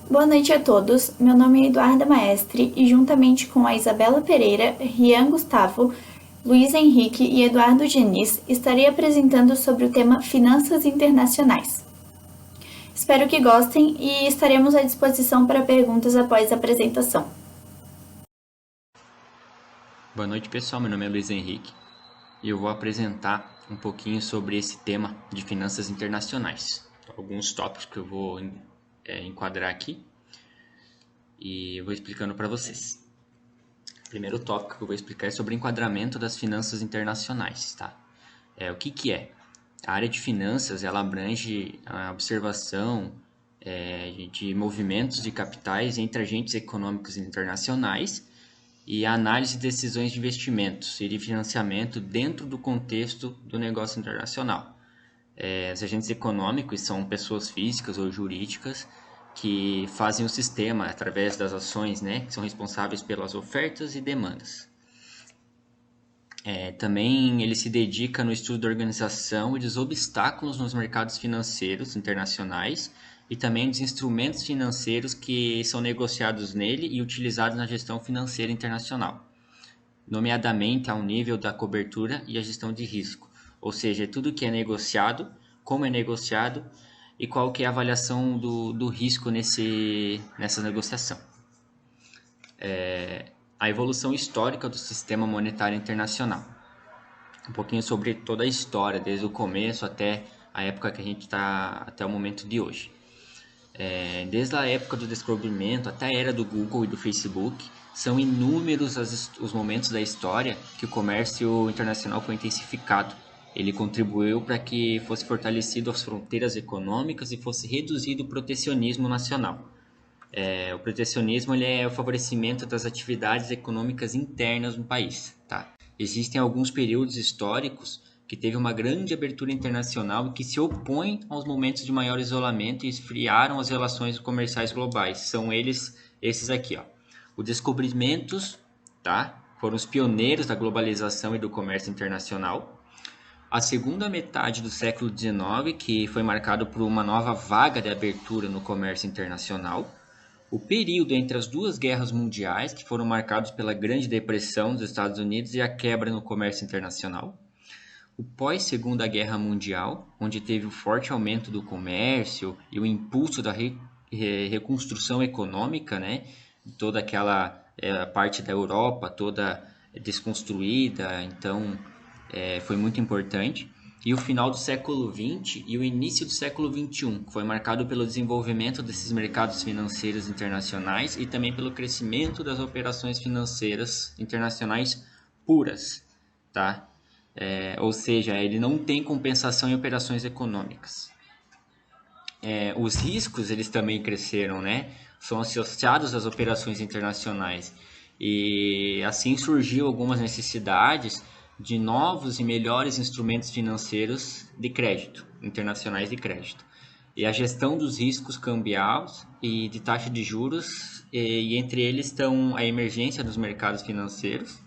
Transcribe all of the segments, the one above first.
Boa noite a todos, meu nome é Eduarda Maestre e juntamente com a Isabela Pereira, Rian Gustavo, Luiz Henrique e Eduardo Diniz estarei apresentando sobre o tema Finanças Internacionais. Espero que gostem e estaremos à disposição para perguntas após a apresentação. Boa noite pessoal, meu nome é Luiz Henrique e eu vou apresentar um pouquinho sobre esse tema de finanças internacionais. Alguns tópicos que eu vou enquadrar aqui e eu vou explicando para vocês. O primeiro tópico que eu vou explicar é sobre o enquadramento das finanças internacionais, tá? O que é? A área de finanças, ela abrange a observação de movimentos de capitais entre agentes econômicos internacionais e a análise de decisões de investimentos e de financiamento dentro do contexto do negócio internacional. Os agentes econômicos são pessoas físicas ou jurídicas que fazem o sistema através das ações, né, que são responsáveis pelas ofertas e demandas. Também ele se dedica no estudo da organização e dos obstáculos nos mercados financeiros internacionais e também dos instrumentos financeiros que são negociados nele e utilizados na gestão financeira internacional, nomeadamente ao nível da cobertura e a gestão de risco, ou seja, tudo que é negociado, como é negociado e qual que é a avaliação do risco nessa negociação. A evolução histórica do sistema monetário internacional. Um pouquinho sobre toda a história, desde o começo até a época que a gente está, até o momento de hoje. Desde a época do descobrimento até a era do Google e do Facebook, são inúmeros os momentos da história que o comércio internacional foi intensificado. Ele contribuiu para que fosse fortalecido as fronteiras econômicas e fosse reduzido o protecionismo nacional. O protecionismo ele é o favorecimento das atividades econômicas internas no país. Tá? Existem alguns períodos históricos que teve uma grande abertura internacional e que se opõem aos momentos de maior isolamento e esfriaram as relações comerciais globais. São esses aqui. Ó. Os descobrimentos, tá? Foram os pioneiros da globalização e do comércio internacional. A segunda metade do século XIX, que foi marcado por uma nova vaga de abertura no comércio internacional. O período entre as duas guerras mundiais, que foram marcados pela Grande Depressão dos Estados Unidos e a quebra no comércio internacional. O pós-Segunda Guerra Mundial, onde teve um forte aumento do comércio e o impulso da reconstrução econômica, né? Toda aquela parte da Europa toda desconstruída, então foi muito importante. E o final do século XX e o início do século XXI, que foi marcado pelo desenvolvimento desses mercados financeiros internacionais e também pelo crescimento das operações financeiras internacionais puras, tá? Ou seja, ele não tem compensação em operações econômicas. Os riscos eles também cresceram, né? São associados às operações internacionais e assim surgiu algumas necessidades de novos e melhores instrumentos financeiros de crédito, internacionais de crédito. E a gestão dos riscos cambiais e de taxa de juros, e entre eles estão a emergência dos mercados financeiros,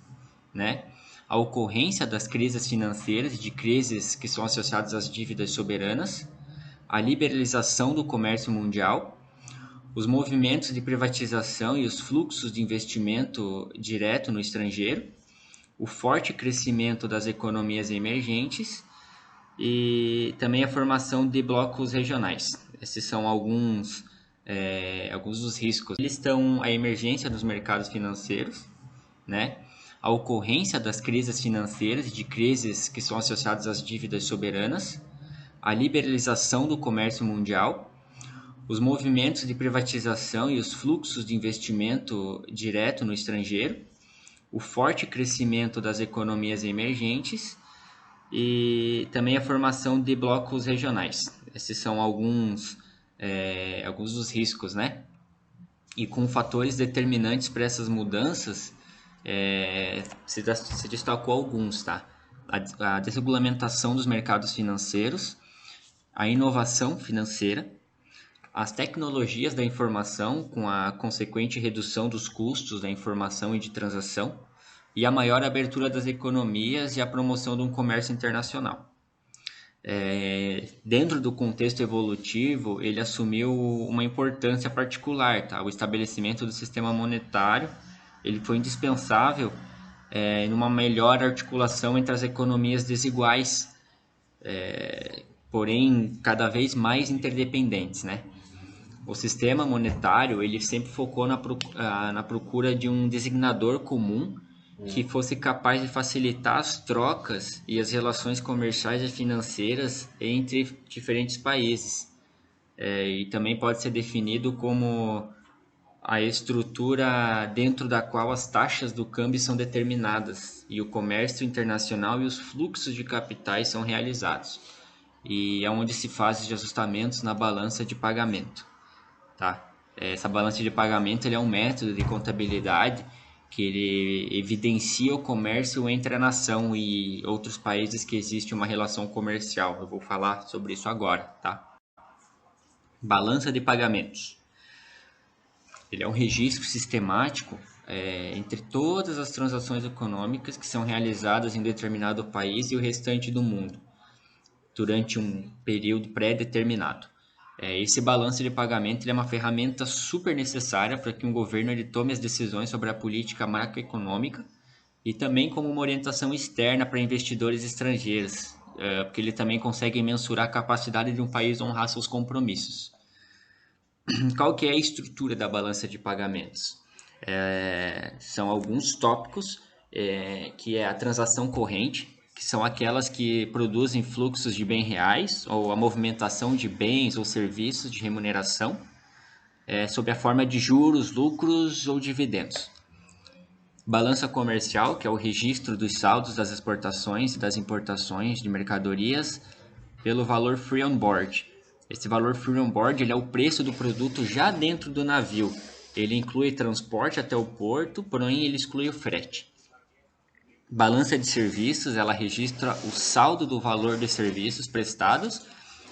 né? A ocorrência das crises financeiras e de crises que são associadas às dívidas soberanas, a liberalização do comércio mundial, os movimentos de privatização e os fluxos de investimento direto no estrangeiro, o forte crescimento das economias emergentes e também a formação de blocos regionais. Esses são alguns dos riscos. Eles estão a emergência dos mercados financeiros, né? A ocorrência das crises financeiras e de crises que são associadas às dívidas soberanas, a liberalização do comércio mundial, os movimentos de privatização e os fluxos de investimento direto no estrangeiro, o forte crescimento das economias emergentes e também a formação de blocos regionais. Esses são alguns dos riscos, né? E com fatores determinantes para essas mudanças, se destacou alguns, tá? A desregulamentação dos mercados financeiros, a inovação financeira, as tecnologias da informação com a consequente redução dos custos da informação e de transação e a maior abertura das economias e a promoção de um comércio internacional. Dentro do contexto evolutivo, ele assumiu uma importância particular, tá? O estabelecimento do sistema monetário, ele foi indispensável numa melhor articulação entre as economias desiguais, porém cada vez mais interdependentes, né? O sistema monetário ele sempre focou na procura de um designador comum que fosse capaz de facilitar as trocas e as relações comerciais e financeiras entre diferentes países. E também pode ser definido como a estrutura dentro da qual as taxas do câmbio são determinadas e o comércio internacional e os fluxos de capitais são realizados. E é onde se fazem os ajustamentos na balança de pagamento. Tá? Essa balança de pagamento ele é um método de contabilidade que ele evidencia o comércio entre a nação e outros países que existe uma relação comercial. Eu vou falar sobre isso agora, tá? Balança de pagamentos. Ele é um registro sistemático entre todas as transações econômicas que são realizadas em determinado país e o restante do mundo, durante um período pré-determinado. Esse balanço de pagamento ele é uma ferramenta super necessária para que um governo ele tome as decisões sobre a política macroeconômica e também como uma orientação externa para investidores estrangeiros, porque ele também consegue mensurar a capacidade de um país honrar seus compromissos. Qual que é a estrutura da balança de pagamentos? São alguns tópicos, que é a transação corrente, que são aquelas que produzem fluxos de bens reais ou a movimentação de bens ou serviços de remuneração sob a forma de juros, lucros ou dividendos. Balança comercial, que é o registro dos saldos das exportações e das importações de mercadorias pelo valor free on board. Esse valor free on board ele é o preço do produto já dentro do navio. Ele inclui transporte até o porto, porém ele exclui o frete. Balança de serviços, ela registra o saldo do valor dos serviços prestados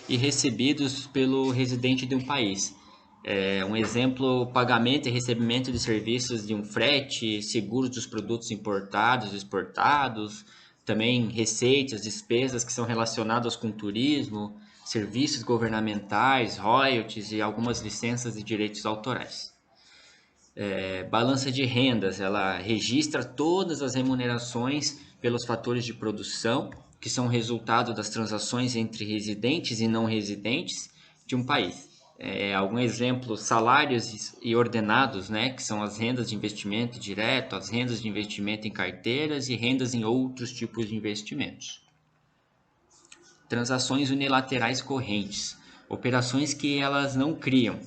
e recebidos pelo residente de um país. Um exemplo, pagamento e recebimento de serviços de um frete, seguros dos produtos importados e exportados, também receitas, despesas que são relacionadas com turismo, serviços governamentais, royalties e algumas licenças e direitos autorais. Balança de rendas, ela registra todas as remunerações pelos fatores de produção, que são resultado das transações entre residentes e não residentes de um país. Algum exemplo, salários e ordenados, né, que são as rendas de investimento direto, as rendas de investimento em carteiras e rendas em outros tipos de investimentos. Transações unilaterais correntes, operações que elas não criam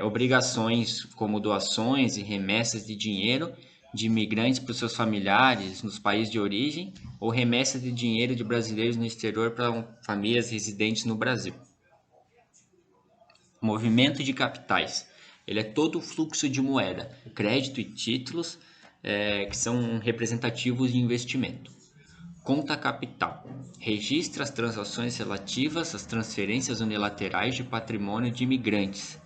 obrigações como doações e remessas de dinheiro de imigrantes para os seus familiares nos países de origem ou remessas de dinheiro de brasileiros no exterior para famílias residentes no Brasil. Movimento de capitais. Ele é todo o fluxo de moeda, crédito e títulos que são representativos de investimento. Conta capital. Registra as transações relativas às transferências unilaterais de patrimônio de imigrantes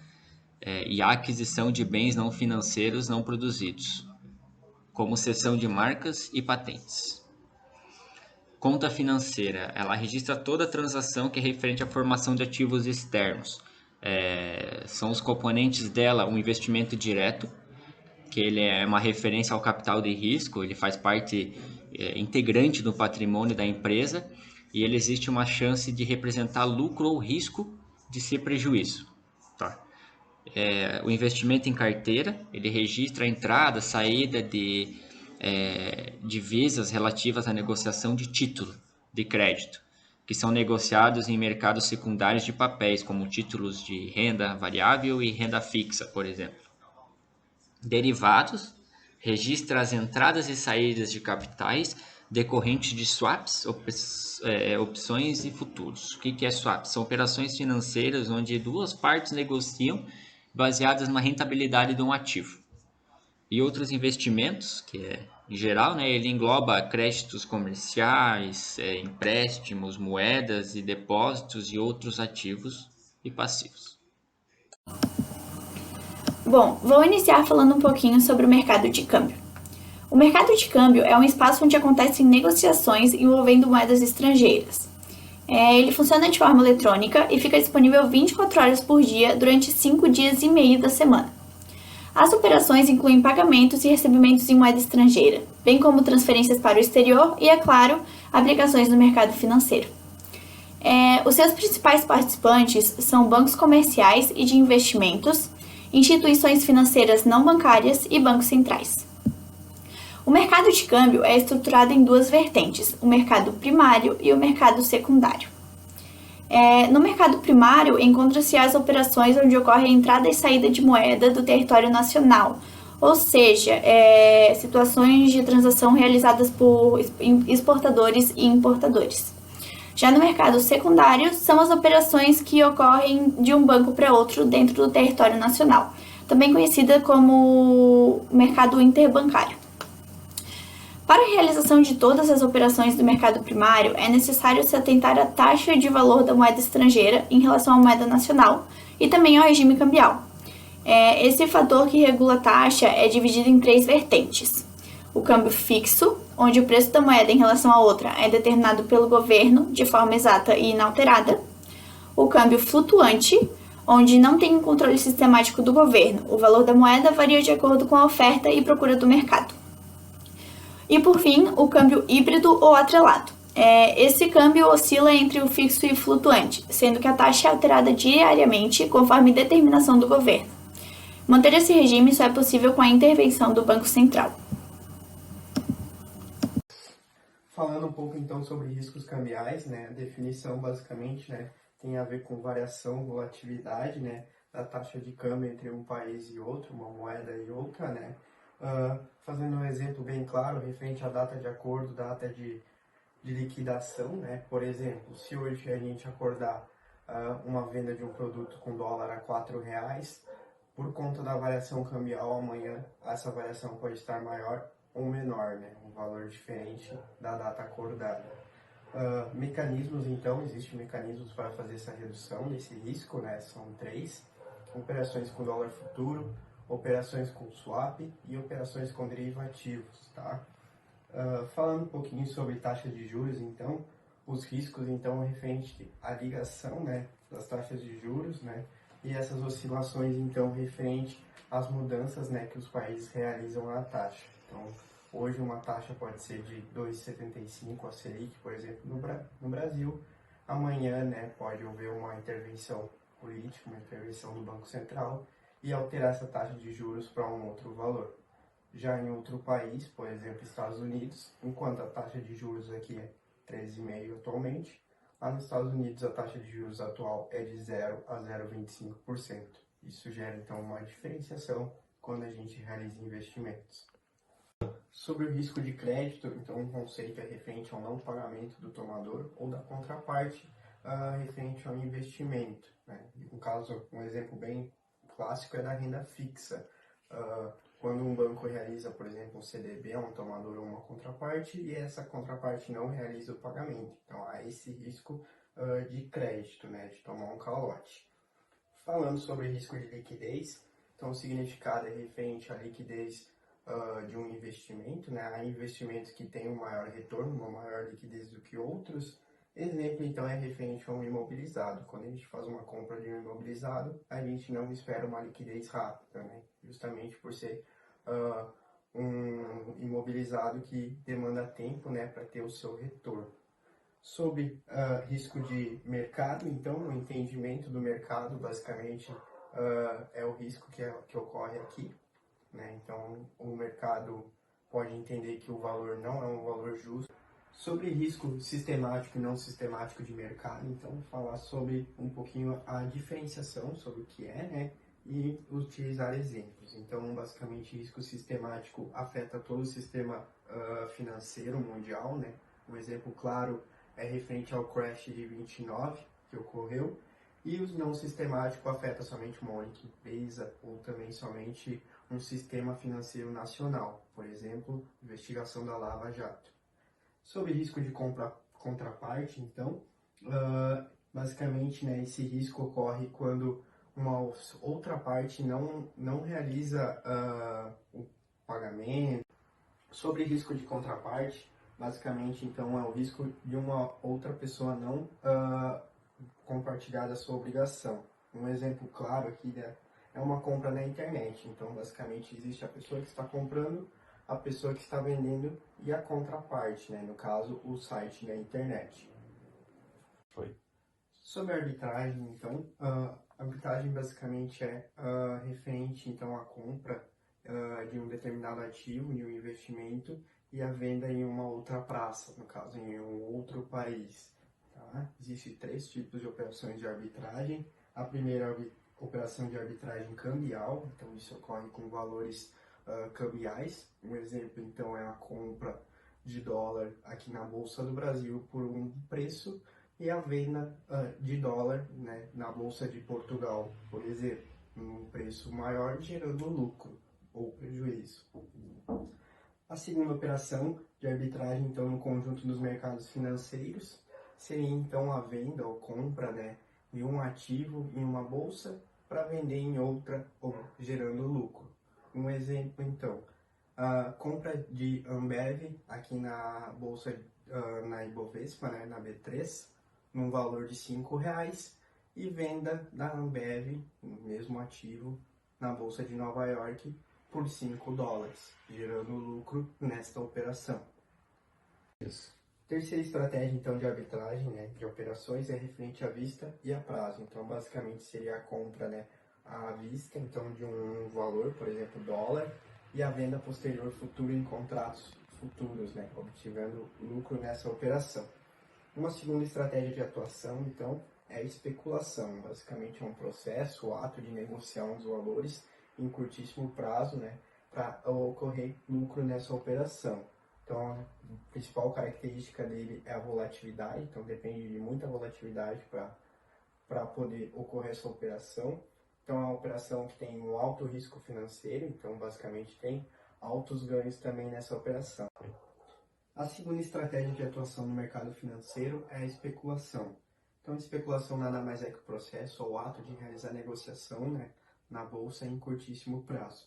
e a aquisição de bens não financeiros não produzidos, como cessão de marcas e patentes. Conta financeira. Ela registra toda a transação que é referente à formação de ativos externos. São os componentes dela um investimento direto, que ele é uma referência ao capital de risco, ele faz parte integrante do patrimônio da empresa e ele existe uma chance de representar lucro ou risco de ser prejuízo. Tá? O investimento em carteira, ele registra a entrada, saída de divisas relativas à negociação de título de crédito, que são negociados em mercados secundários de papéis, como títulos de renda variável e renda fixa, por exemplo. Derivados, registra as entradas e saídas de capitais decorrentes de swaps, opções e futuros. O que é swap? São operações financeiras onde duas partes negociam baseadas na rentabilidade de um ativo. E outros investimentos, que em geral, né, ele engloba créditos comerciais, empréstimos, moedas e depósitos e outros ativos e passivos. Bom, vou iniciar falando um pouquinho sobre o mercado de câmbio. O mercado de câmbio é um espaço onde acontecem negociações envolvendo moedas estrangeiras. Ele funciona de forma eletrônica e fica disponível 24 horas por dia durante 5 dias e meio da semana. As operações incluem pagamentos e recebimentos em moeda estrangeira, bem como transferências para o exterior e, é claro, aplicações no mercado financeiro. Os seus principais participantes são bancos comerciais e de investimentos, instituições financeiras não bancárias e bancos centrais. O mercado de câmbio é estruturado em duas vertentes, o mercado primário e o mercado secundário. No mercado primário, encontram-se as operações onde ocorre a entrada e saída de moeda do território nacional, ou seja, situações de transação realizadas por exportadores e importadores. Já no mercado secundário, são as operações que ocorrem de um banco para outro dentro do território nacional, também conhecida como mercado interbancário. Para a realização de todas as operações do mercado primário, é necessário se atentar à taxa de valor da moeda estrangeira em relação à moeda nacional e também ao regime cambial. Esse fator que regula a taxa é dividido em 3 vertentes. O câmbio fixo, onde o preço da moeda em relação à outra é determinado pelo governo de forma exata e inalterada. O câmbio flutuante, onde não tem um controle sistemático do governo. O valor da moeda varia de acordo com a oferta e procura do mercado. E, por fim, o câmbio híbrido ou atrelado. Esse câmbio oscila entre o fixo e o flutuante, sendo que a taxa é alterada diariamente conforme determinação do governo. Manter esse regime só é possível com a intervenção do Banco Central. Falando um pouco então sobre riscos cambiais, né? A definição basicamente, né, tem a ver com variação, volatilidade, né, da taxa de câmbio entre um país e outro, uma moeda e outra, né? Fazendo um exemplo bem claro, referente à data de acordo, data de liquidação, né? Por exemplo, se hoje a gente acordar uma venda de um produto com dólar a R$4, por conta da variação cambial, amanhã essa variação pode estar maior ou menor, né? Um valor diferente da data acordada. Mecanismos, então, existem mecanismos para fazer essa redução desse risco, né? São 3: operações com dólar futuro, operações com swap e operações com derivativos, tá? Falando um pouquinho sobre taxa de juros, então, os riscos, então, referente à ligação, né, das taxas de juros, né, e essas oscilações, então, referente às mudanças, né, que os países realizam na taxa. Então, hoje uma taxa pode ser de 2,75 a Selic, por exemplo, no Brasil. Amanhã, né, pode haver uma intervenção política, uma intervenção do Banco Central e alterar essa taxa de juros para um outro valor. Já em outro país, por exemplo, Estados Unidos, enquanto a taxa de juros aqui é 13,5% atualmente, lá nos Estados Unidos a taxa de juros atual é de 0 a 0,25%. Isso gera então uma diferenciação quando a gente realiza investimentos. Sobre o risco de crédito, então um conceito é referente ao não pagamento do tomador ou da contraparte referente ao investimento, né? No caso, um exemplo bem clássico é da renda fixa. Quando um banco realiza, por exemplo, um CDB, um tomador ou uma contraparte, e essa contraparte não realiza o pagamento. Então, há esse risco de crédito, né, de tomar um calote. Falando sobre risco de liquidez, então o significado é referente à liquidez de um investimento, né? Há investimentos que têm um maior retorno, uma maior liquidez do que outros. Exemplo, então, é referente a um imobilizado. Quando a gente faz uma compra de um imobilizado, a gente não espera uma liquidez rápida, né? Justamente por ser um imobilizado que demanda tempo, né, para ter o seu retorno. Sobre risco de mercado, então, o entendimento do mercado, basicamente, é o risco que ocorre aqui, né? Então, o mercado pode entender que o valor não é um valor justo. Sobre risco sistemático e não sistemático de mercado, então, falar sobre um pouquinho a diferenciação sobre o que é, né, e utilizar exemplos. Então, basicamente, risco sistemático afeta todo o sistema financeiro mundial, né? Um exemplo claro é referente ao crash de 29 que ocorreu, e os não sistemáticos afeta somente uma única empresa ou também somente um sistema financeiro nacional, por exemplo, investigação da Lava Jato. Sobre risco de contraparte, então, basicamente, né, esse risco ocorre quando uma outra parte não realiza o pagamento. Sobre risco de contraparte, Basicamente, então, é o risco de uma outra pessoa não compartilhar da sua obrigação. Um exemplo claro aqui, né, é uma compra na internet. Então, basicamente, existe a pessoa que está comprando, a pessoa que está vendendo e a contraparte, né, no caso, o site na internet. Sobre a arbitragem, então, a arbitragem basicamente é referente então à compra de um determinado ativo, de um investimento, e a venda em uma outra praça, no caso, em um outro país. Tá? Existem 3 tipos de operações de arbitragem. A primeira operação de arbitragem cambial, então isso ocorre com valores cambiais. Um exemplo, então, é a compra de dólar aqui na Bolsa do Brasil por um preço e a venda de dólar, né, na Bolsa de Portugal, por exemplo, um preço maior, gerando lucro ou prejuízo. A segunda operação de arbitragem, então, no conjunto dos mercados financeiros, seria então a venda ou compra, né, de um ativo em uma bolsa para vender em outra, ou gerando lucro. Um exemplo, então, a compra de Ambev aqui na bolsa, na Ibovespa, né, na B3, num valor de R$5, e venda da Ambev, no mesmo ativo, na Bolsa de Nova York, por $5, gerando lucro nesta operação. Isso. Terceira estratégia, então, de arbitragem, né, de operações é referente à vista e a prazo. Então, basicamente, seria a compra, né, à vista, então, de um valor, por exemplo, dólar, e a venda posterior futura em contratos futuros, né, obtendo lucro nessa operação. Uma segunda estratégia de atuação, então, é a especulação. Basicamente, é um processo, o ato de negociar uns valores em curtíssimo prazo, né, para ocorrer lucro nessa operação. Então, a principal característica dele é a volatilidade, então depende de muita volatilidade para poder ocorrer essa operação. Então, é uma operação que tem um alto risco financeiro, então basicamente tem altos ganhos também nessa operação. A segunda estratégia de atuação no mercado financeiro é a especulação. Então, a especulação nada mais é que o processo ou o ato de realizar negociação, né, na bolsa em curtíssimo prazo.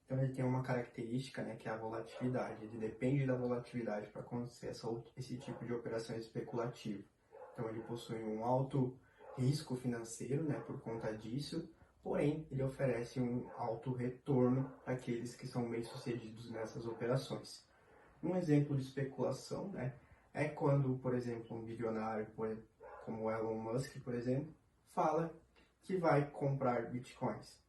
Então, ele tem uma característica, né, que é a volatilidade. Ele depende da volatilidade para acontecer esse tipo de operação especulativa. Então, ele possui um alto risco financeiro, né, por conta disso, porém, ele oferece um alto retorno para aqueles que são bem-sucedidos nessas operações. Um exemplo de especulação, né, é quando, por exemplo, um bilionário como Elon Musk, por exemplo, fala que vai comprar bitcoins.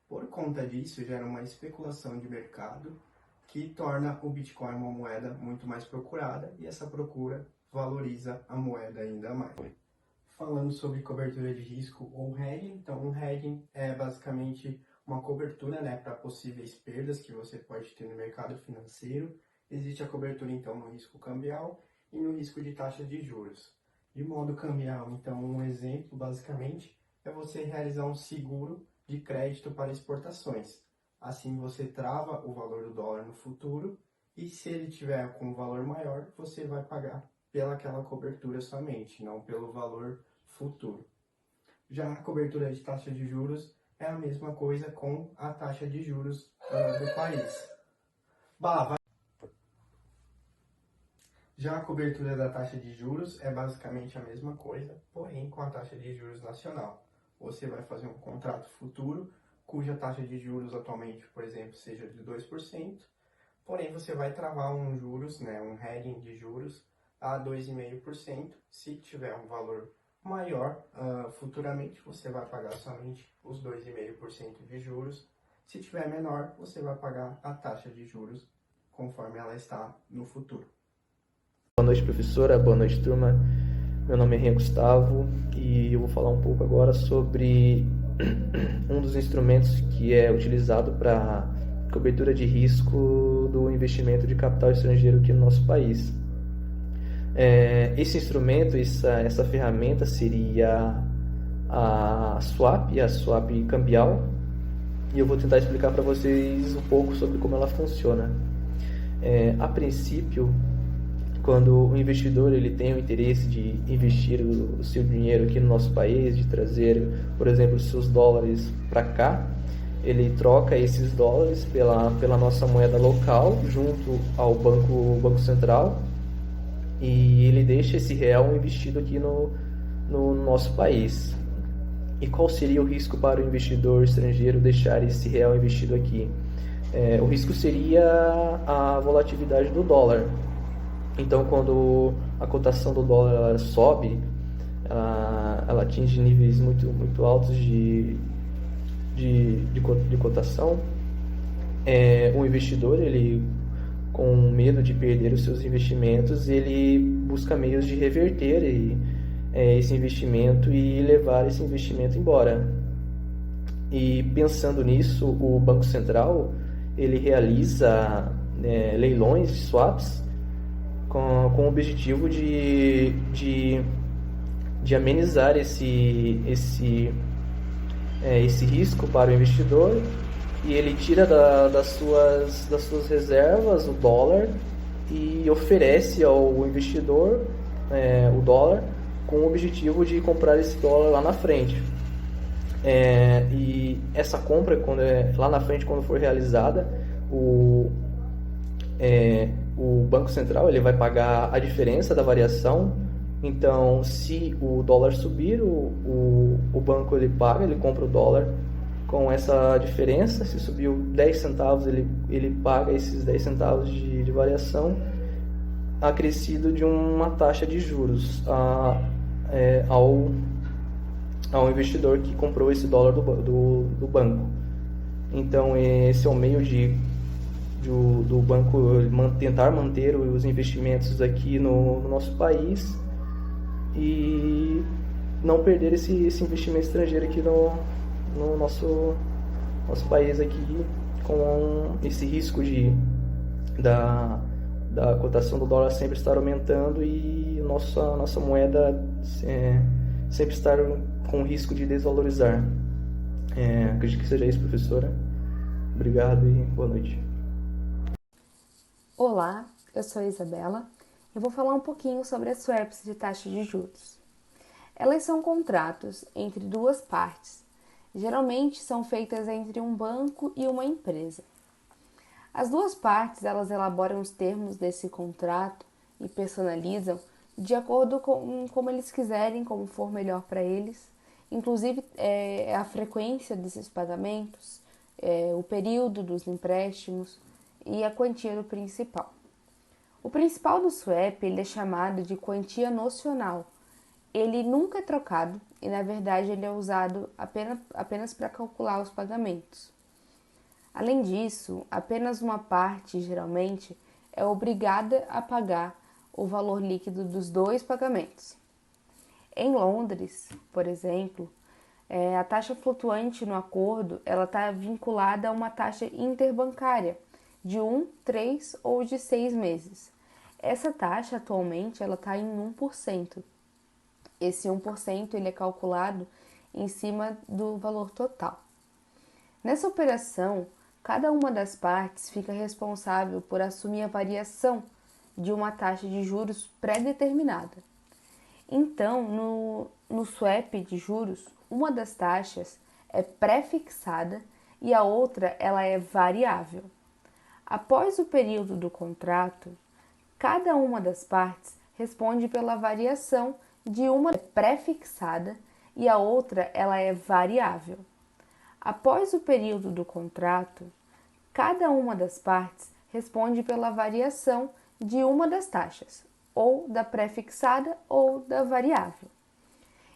Por conta disso, gera uma especulação de mercado que torna o bitcoin uma moeda muito mais procurada e essa procura valoriza a moeda ainda mais. Falando sobre cobertura de risco ou hedging, então um hedging é basicamente uma cobertura, né, para possíveis perdas que você pode ter no mercado financeiro. Existe a cobertura, então, no risco cambial e no risco de taxa de juros. De modo cambial, então, um exemplo, basicamente, é você realizar um seguro de crédito para exportações. Assim, você trava o valor do dólar no futuro e, se ele tiver com um valor maior, você vai pagar pelaquela cobertura somente, não pelo valor futuro. Já a cobertura de taxa de juros é a mesma coisa com a taxa de juros do país. Já a cobertura da taxa de juros é basicamente a mesma coisa, porém com a taxa de juros nacional. Você vai fazer um contrato futuro, cuja taxa de juros atualmente, por exemplo, seja de 2%, porém você vai travar um juros, né, um hedging de juros a 2,5%. Se tiver um valor maior, futuramente você vai pagar somente os 2,5% de juros. Se tiver menor, você vai pagar a taxa de juros conforme ela está no futuro. Boa noite, professora. Boa noite, turma. Meu nome é Henrique Gustavo e eu vou falar um pouco agora sobre um dos instrumentos que é utilizado para cobertura de risco do investimento de capital estrangeiro aqui no nosso país. Esse instrumento, essa ferramenta seria a swap cambial, e eu vou tentar explicar para vocês um pouco sobre como ela funciona. A princípio, quando o investidor ele tem o interesse de investir o seu dinheiro aqui no nosso país, de trazer, por exemplo, os seus dólares para cá, ele troca esses dólares pela nossa moeda local junto ao Banco Central, e ele deixa esse real investido aqui no nosso país. E qual seria o risco para o investidor estrangeiro deixar esse real investido aqui? O risco seria a volatilidade do dólar. Então, quando a cotação do dólar ela sobe, ela atinge níveis muito altos de cotação, o investidor, ele, com medo de perder os seus investimentos, ele busca meios de reverter esse investimento e levar esse investimento embora. E pensando nisso, o Banco Central ele realiza leilões de swaps com o objetivo de amenizar esse risco para o investidor, e ele tira das suas reservas o dólar e oferece ao investidor o dólar com o objetivo de comprar esse dólar lá na frente. E essa compra, lá na frente, quando for realizada, o Banco Central ele vai pagar a diferença da variação. Então, se o dólar subir, o banco ele compra o dólar com essa diferença. Se subiu 10 centavos, ele paga esses 10 centavos de variação, acrescido de uma taxa de juros ao investidor que comprou esse dólar do banco. Então, esse é o meio do banco tentar manter os investimentos aqui no nosso país e não perder esse investimento estrangeiro aqui no nosso país aqui, com esse risco da cotação do dólar sempre estar aumentando e nossa moeda sempre estar com risco de desvalorizar. Acredito que seja isso, professora. Obrigado e boa noite. Olá, eu sou a Isabela. Eu vou falar um pouquinho sobre as swaps de taxa de juros. Elas são contratos entre duas partes. Geralmente são feitas entre um banco e uma empresa. As duas partes elas elaboram os termos desse contrato e personalizam de acordo com como eles quiserem, como for melhor para eles. Inclusive a frequência desses pagamentos, o período dos empréstimos e a quantia do principal. O principal do swap ele é chamado de quantia nocional. Ele nunca é trocado e, na verdade, ele é usado apenas para calcular os pagamentos. Além disso, apenas uma parte, geralmente, é obrigada a pagar o valor líquido dos dois pagamentos. Em Londres, por exemplo, a taxa flutuante no acordo está vinculada a uma taxa interbancária de 1, 3 ou de 6 meses. Essa taxa, atualmente, está em 1%. Esse 1% ele é calculado em cima do valor total. Nessa operação, cada uma das partes fica responsável por assumir a variação de uma taxa de juros pré-determinada. Então, no swap de juros, uma das taxas é pré-fixada e a outra ela é variável. Após o período do contrato, cada uma das partes responde pela variação de uma pré-fixada e a outra ela é variável. Após o período do contrato, cada uma das partes responde pela variação de uma das taxas, ou da pré-fixada ou da variável.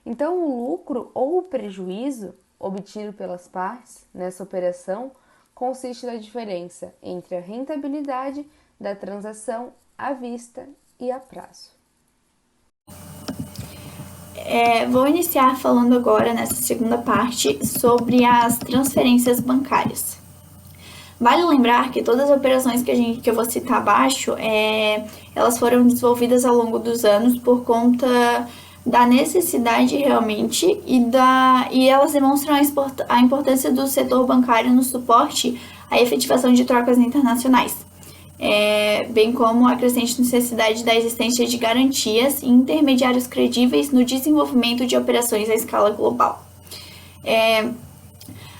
Então, o lucro ou o prejuízo obtido pelas partes nessa operação consiste na diferença entre a rentabilidade da transação à vista e a prazo. Vou iniciar falando agora, nessa segunda parte, sobre as transferências bancárias. Vale lembrar que todas as operações que eu vou citar abaixo, elas foram desenvolvidas ao longo dos anos por conta da necessidade realmente e elas demonstram a importância do setor bancário no suporte à efetivação de trocas internacionais, bem como a crescente necessidade da existência de garantias e intermediários credíveis no desenvolvimento de operações à escala global.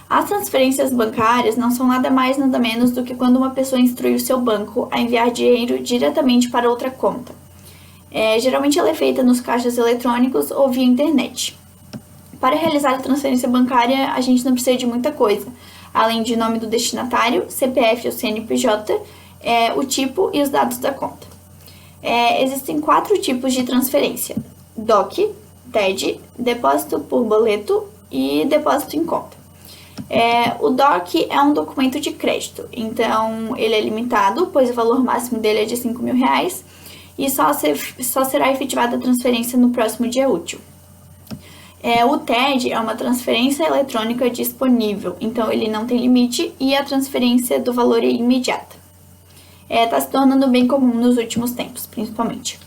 As transferências bancárias não são nada mais nada menos do que quando uma pessoa instrui o seu banco a enviar dinheiro diretamente para outra conta. Geralmente ela é feita nos caixas eletrônicos ou via internet. Para realizar a transferência bancária, a gente não precisa de muita coisa, além de nome do destinatário, CPF ou CNPJ, o tipo e os dados da conta. Existem 4 tipos de transferência: DOC, TED, depósito por boleto e depósito em conta. O DOC é um documento de crédito, então ele é limitado, pois o valor máximo dele é de R$5.000 e só será efetivada a transferência no próximo dia útil. O TED é uma transferência eletrônica disponível, então ele não tem limite e a transferência do valor é imediata. Está se tornando bem comum nos últimos tempos, principalmente.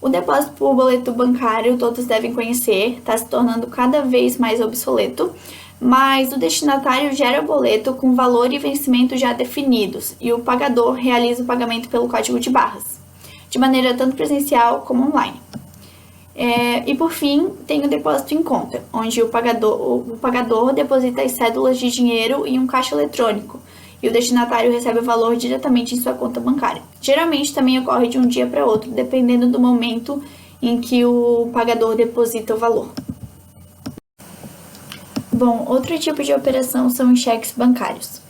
O depósito por boleto bancário todos devem conhecer, está se tornando cada vez mais obsoleto, mas o destinatário gera o boleto com valor e vencimento já definidos e o pagador realiza o pagamento pelo código de barras, de maneira tanto presencial como online. E por fim, tem o depósito em conta, onde o pagador deposita as cédulas de dinheiro em um caixa eletrônico e o destinatário recebe o valor diretamente em sua conta bancária. Geralmente também ocorre de um dia para outro, dependendo do momento em que o pagador deposita o valor. Bom, outro tipo de operação são os cheques bancários.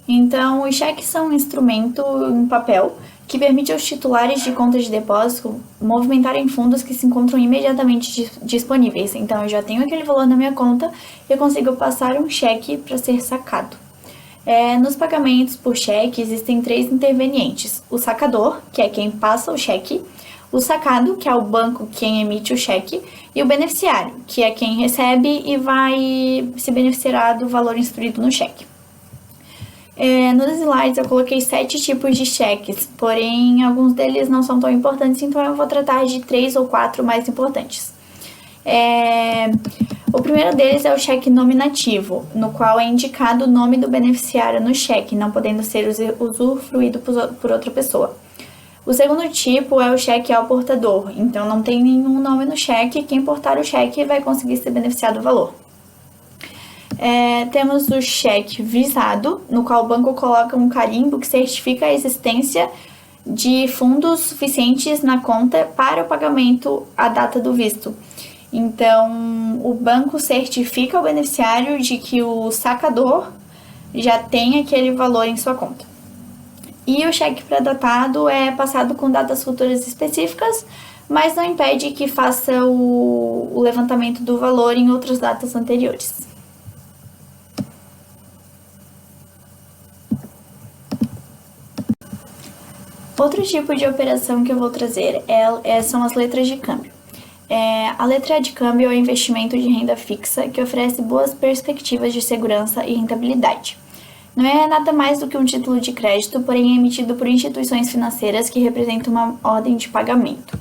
Então, os cheques são um instrumento em papel que permite aos titulares de contas de depósito movimentarem fundos que se encontram imediatamente disponíveis. Então, eu já tenho aquele valor na minha conta e eu consigo passar um cheque para ser sacado. Nos pagamentos por cheque existem 3 intervenientes: o sacador, que é quem passa o cheque, o sacado, que é o banco quem emite o cheque, e o beneficiário, que é quem recebe e vai se beneficiar do valor instruído no cheque. Nos slides eu coloquei 7 tipos de cheques, porém alguns deles não são tão importantes, então eu vou tratar de 3 ou 4 mais importantes. O primeiro deles é o cheque nominativo, no qual é indicado o nome do beneficiário no cheque, não podendo ser usufruído por outra pessoa. O segundo tipo é o cheque ao portador, então não tem nenhum nome no cheque, quem portar o cheque vai conseguir ser beneficiado do valor. Temos o cheque visado, no qual o banco coloca um carimbo que certifica a existência de fundos suficientes na conta para o pagamento à data do visto. Então, o banco certifica ao beneficiário de que o sacador já tem aquele valor em sua conta. E o cheque pré-datado é passado com datas futuras específicas, mas não impede que faça o levantamento do valor em outras datas anteriores. Outro tipo de operação que eu vou trazer são as letras de câmbio. A letra de câmbio é um investimento de renda fixa que oferece boas perspectivas de segurança e rentabilidade. Não é nada mais do que um título de crédito, porém é emitido por instituições financeiras que representam uma ordem de pagamento.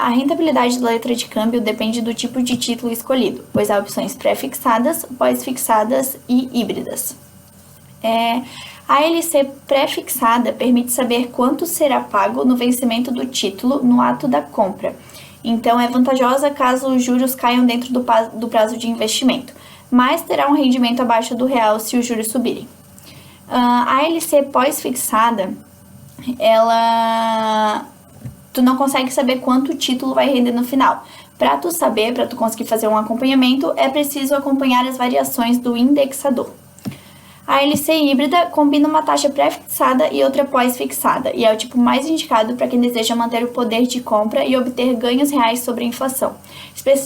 A rentabilidade da letra de câmbio depende do tipo de título escolhido, pois há opções pré-fixadas, pós-fixadas e híbridas. A LC pré-fixada permite saber quanto será pago no vencimento do título no ato da compra. Então, é vantajosa caso os juros caiam dentro do prazo de investimento, mas terá um rendimento abaixo do real se os juros subirem. A LC pós-fixada, tu não consegue saber quanto o título vai render no final. Para tu conseguir fazer um acompanhamento, é preciso acompanhar as variações do indexador. A LC híbrida combina uma taxa pré-fixada e outra pós-fixada, e é o tipo mais indicado para quem deseja manter o poder de compra e obter ganhos reais sobre a inflação,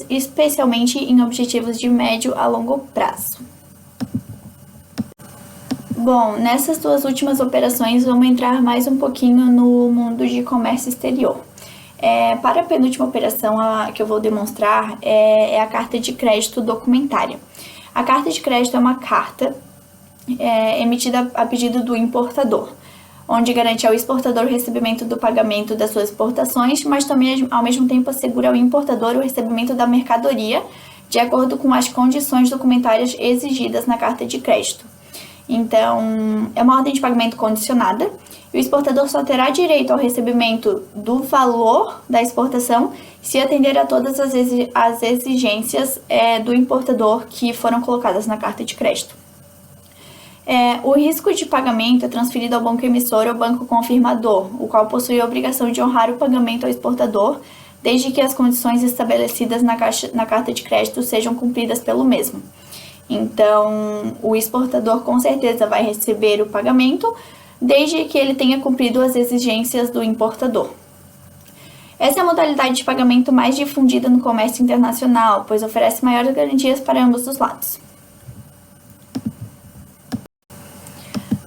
especialmente em objetivos de médio a longo prazo. Bom, nessas 2 últimas operações, vamos entrar mais um pouquinho no mundo de comércio exterior. Para a penúltima operação que eu vou demonstrar é a carta de crédito documentária. A carta de crédito é uma carta emitida a pedido do importador, onde garante ao exportador o recebimento do pagamento das suas exportações, mas também, ao mesmo tempo, assegura ao importador o recebimento da mercadoria de acordo com as condições documentárias exigidas na carta de crédito. Então, é uma ordem de pagamento condicionada e o exportador só terá direito ao recebimento do valor da exportação se atender a todas as exigências do importador que foram colocadas na carta de crédito. O risco de pagamento é transferido ao banco emissor ou banco confirmador, o qual possui a obrigação de honrar o pagamento ao exportador, desde que as condições estabelecidas na carta de crédito sejam cumpridas pelo mesmo. Então, o exportador com certeza vai receber o pagamento, desde que ele tenha cumprido as exigências do importador. Essa é a modalidade de pagamento mais difundida no comércio internacional, pois oferece maiores garantias para ambos os lados.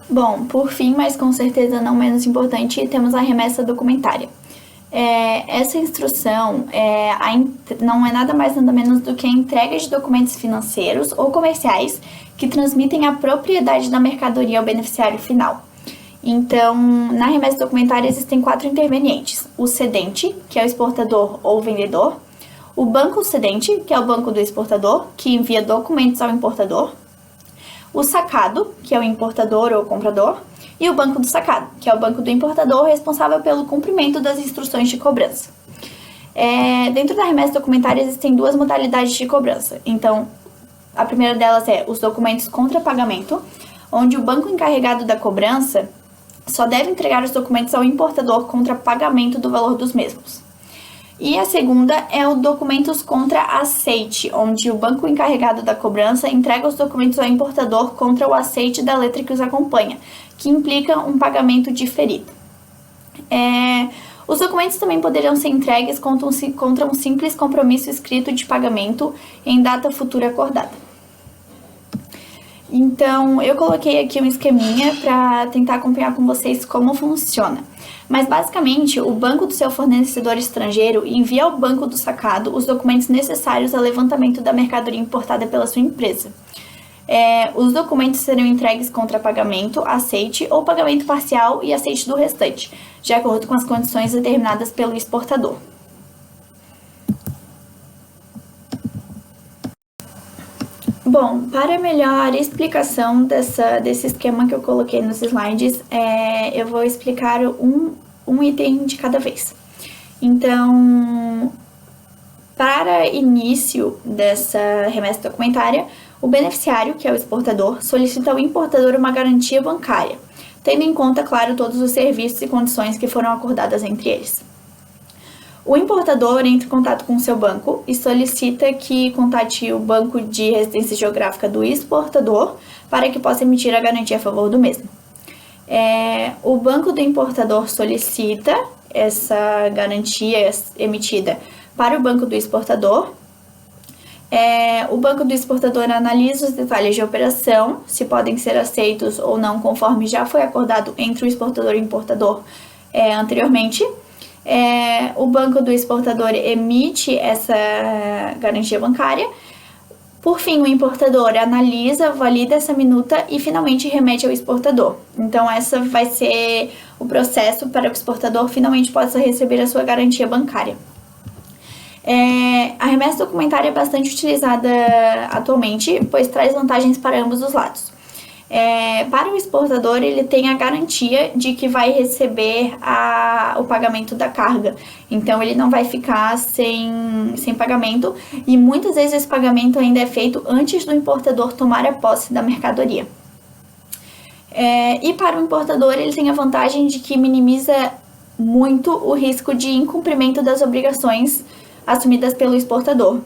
Bom, por fim, mas com certeza não menos importante, temos a remessa documentária. Essa instrução não é nada mais nada menos do que a entrega de documentos financeiros ou comerciais que transmitem a propriedade da mercadoria ao beneficiário final. Então, na remessa documentária existem 4 intervenientes: o cedente, que é o exportador ou vendedor, o banco cedente, que é o banco do exportador, que envia documentos ao importador, o sacado, que é o importador ou comprador, e o banco do sacado, que é o banco do importador responsável pelo cumprimento das instruções de cobrança. Dentro da remessa documentária existem 2 modalidades de cobrança. Então, a primeira delas é os documentos contra pagamento, onde o banco encarregado da cobrança só deve entregar os documentos ao importador contra pagamento do valor dos mesmos. E a segunda é o documentos contra aceite, onde o banco encarregado da cobrança entrega os documentos ao importador contra o aceite da letra que os acompanha, que implica um pagamento diferido. Os documentos também poderão ser entregues contra um simples compromisso escrito de pagamento em data futura acordada. Então, eu coloquei aqui um esqueminha para tentar acompanhar com vocês como funciona. Mas, basicamente, o banco do seu fornecedor estrangeiro envia ao banco do sacado os documentos necessários ao levantamento da mercadoria importada pela sua empresa. Os documentos serão entregues contra pagamento, aceite ou pagamento parcial e aceite do restante, de acordo com as condições determinadas pelo exportador. Bom, para melhor explicação desse esquema que eu coloquei nos slides, eu vou explicar um item de cada vez. Então, para início dessa remessa documentária, o beneficiário, que é o exportador, solicita ao importador uma garantia bancária, tendo em conta, claro, todos os serviços e condições que foram acordadas entre eles. O importador entra em contato com o seu banco e solicita que contate o banco de residência geográfica do exportador para que possa emitir a garantia a favor do mesmo. O banco do importador solicita essa garantia emitida para o banco do exportador. O banco do exportador analisa os detalhes de operação, se podem ser aceitos ou não, conforme já foi acordado entre o exportador e o importador anteriormente. O banco do exportador emite essa garantia bancária. Por fim, o importador analisa, valida essa minuta e finalmente remete ao exportador. Então, essa vai ser o processo para que o exportador finalmente possa receber a sua garantia bancária. A remessa documentária é bastante utilizada atualmente, pois traz vantagens para ambos os lados. Para o exportador, ele tem a garantia de que vai receber o pagamento da carga. Então, ele não vai ficar sem pagamento e muitas vezes esse pagamento ainda é feito antes do importador tomar a posse da mercadoria. E para o importador, ele tem a vantagem de que minimiza muito o risco de incumprimento das obrigações assumidas pelo exportador.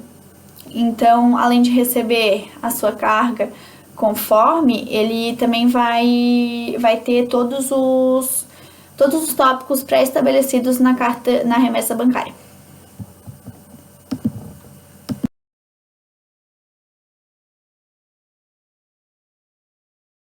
Então, além de receber a sua carga conforme, ele também vai ter todos os tópicos pré-estabelecidos na remessa bancária.